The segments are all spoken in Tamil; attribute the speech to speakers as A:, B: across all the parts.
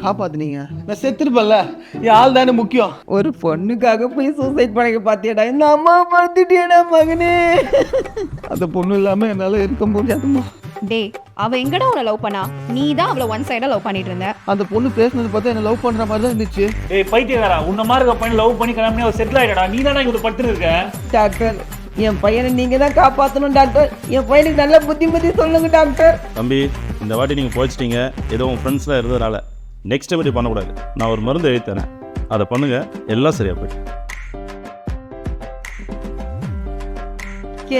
A: காப்பாத்துனீங்க. நான் செத்துருப்பேன்ல, என் ஆள் தானே முக்கியம்.
B: ஒரு பொண்ணுக்காக போய் சூசைட் பண்ணிக்க பாத்தியாடா, இந்த அம்மா படுத்துட்டியடா மகனே.
A: அந்த பொண்ணு இல்லாம என்னால இருக்க முடியாதுமா.
C: டேய், அவ எங்கடா உன்னை லவ் பண்ணா? நீ தான் அவளை ஒன் சைடா லவ் பண்ணிட்டு இருந்த.
A: அந்த பொண்ணு பேசுனது பார்த்தா என்ன லவ் பண்ற மாதிரி தான் இருந்துச்சு.
D: ஏய் பைத்தியக்காரா, உன்ன மாதிரி இருக்க பையன் லவ் பண்ணி கல்யாணம் பண்ணி அவர் செட்டில் ஆயிடா. நீ தானே இங்க படுத்துட்டு இருக்க.
B: டாக்டர், என் பையனை நீங்க தான் காப்பாற்றணும் டாக்டர். என் பையனுக்கு நல்ல புத்தி சொல்லுங்க டாக்டர்.
E: தம்பி, இந்த வாட்டி நீங்கள் போயிச்சிட்டீங்க, ஏதோ உங்கள் ஃப்ரெண்ட்ஸ்லாம் இருந்ததுனால. நெக்ஸ்ட் இப்படி பண்ணக்கூடாது. நான் ஒரு மருந்து எழுதி தரேன், அதை பண்ணுங்க, எல்லாம் சரியா போயிட்டு.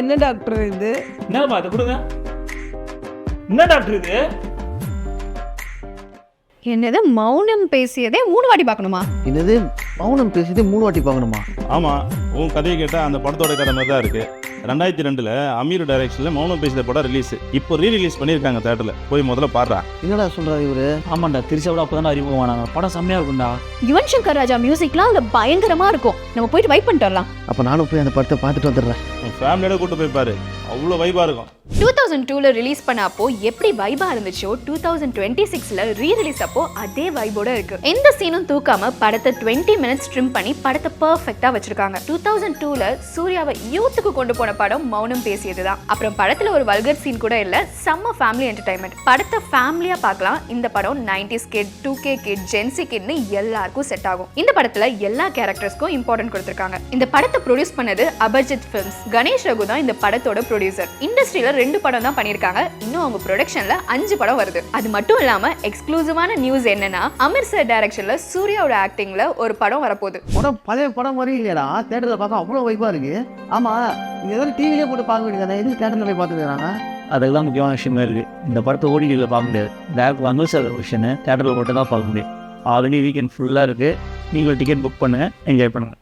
B: என்ன டாக்டர் இது?
D: என்னப்பா அதை கொடுங்க. என்ன டாக்டர் இது?
C: என்னது மௌனம் பேசியதே 3 வாட்டி பார்க்கணுமா?
A: என்னது மௌனம் பேசிட்டு 3 வாட்டி பார்க்கணுமா?
E: ஆமாம், உன் கதையை கேட்டால் அந்த படத்தோட கதை மாதிரி தான் இருக்குது. 2002 அமீர் டைரக்ஷனில் மௌனம் பேசிய படம் ரிலீஸ். இப்போ ரீரிலீஸ் பண்ணியிருக்காங்க தேட்டரில். போய் முதல்ல பாடுறா.
A: என்னடா சொல்றாரு இவரு?
D: ஆமாண்டா, திருச்சாவோட அப்பதான் அறிமுகமானாங்க. படம் செம்மையா இருக்கும்டா.
C: யுவன் சங்கர் ராஜா மியூசிக்லாம் அதுல பயங்கரமா இருக்கும். நம்ம போயிட்டு வைப் பண்ணிட்டு வரலாம்.
A: அப்ப நானும் போய் அந்த படத்தை பார்த்துட்டு வந்துடுறேன்.
E: உன் ஃபேமிலியோட கூட்டு போய் பாரு, அவ்வளோ வைபாக இருக்கும்.
C: 2002ல ரிலீஸ் பண்ண அப்போ எப்படி வைபா இருந்துச்சோ 2026ல ரீ ரிலீஸ் அப்போ அதே வைபோட இருக்கு. எந்த சீனும் தூக்காம படத்தை 20 மினிட்ஸ் ட்ரிம் பண்ணி படத்தை பெர்ஃபெக்ட்டா வச்சிருக்காங்க. 2002ல சூர்யாவை யூத்துக்கு கொண்டு போன படம் மௌனம் பேசியதுதான். அப்புறம் படத்துல ஒரு வல்கர் சீன் கூட இல்ல. செம்ம ஃபேமிலி என்டர்டைன்மெண்ட். படத்தை ஃபேமிலியா பார்க்கலாம். இந்த படம் 90s kit, 2K kit, gen Z கிட்னு எல்லாருக்கும் செட் ஆகும். இந்த படத்துல எல்லா கேரக்டர்ஸ்க்கும் இம்பார்ட்டன்ட் கொடுத்திருக்காங்க. இந்த படத்தை ப்ரொடியூஸ் பண்ணது அபர்ஜித் ஃபிலிம்ஸ். கணேஷ் ரகு தான் இந்த படத்தோட ப்ரொடியூசர். இண்டஸ்ட்ரியில 2 படம் தான் பண்ணிருக்காங்க. இன்னும் அவங்க ப்ரொடக்ஷன்ல 5 படம் வருது. அது மட்டும் இல்லாம எக்ஸ்க்ளூசிவான நியூஸ் என்னன்னா, அமீர் சார் டைரக்ஷன்ல சூர்யாவோட ஆக்டிங்ல ஒரு படம் வரப்போகுது.
A: படம் பழைய படம் மாதிரி இல்லையாடா? தேட்டர்ல பார்க்க அவ்வளவு வைப்பா இருக்கு. ஆமா, நீங்க ஏதாவது டிவிலே போட்டு பார்க்க வேண்டியதானே, எதுக்கு தேட்டர்ல போய் பார்த்துக்கிறாங்க?
D: அதுதான் முக்கியமான விஷயமா இருக்கு. இந்த படத்தை ஓடிடியில் பார்க்க முடியாது. டேரக்ட் அமீர் சார் விஷயம் தேட்டரில் மட்டும் தான் பார்க்க முடியும். ஆல்ரெடி வீக்கெண்ட் ஃபுல்லாக இருக்கு. நீங்கள் டிக்கெட் புக் பண்ணுங்க, என்ஜாய் பண்ணுங்க.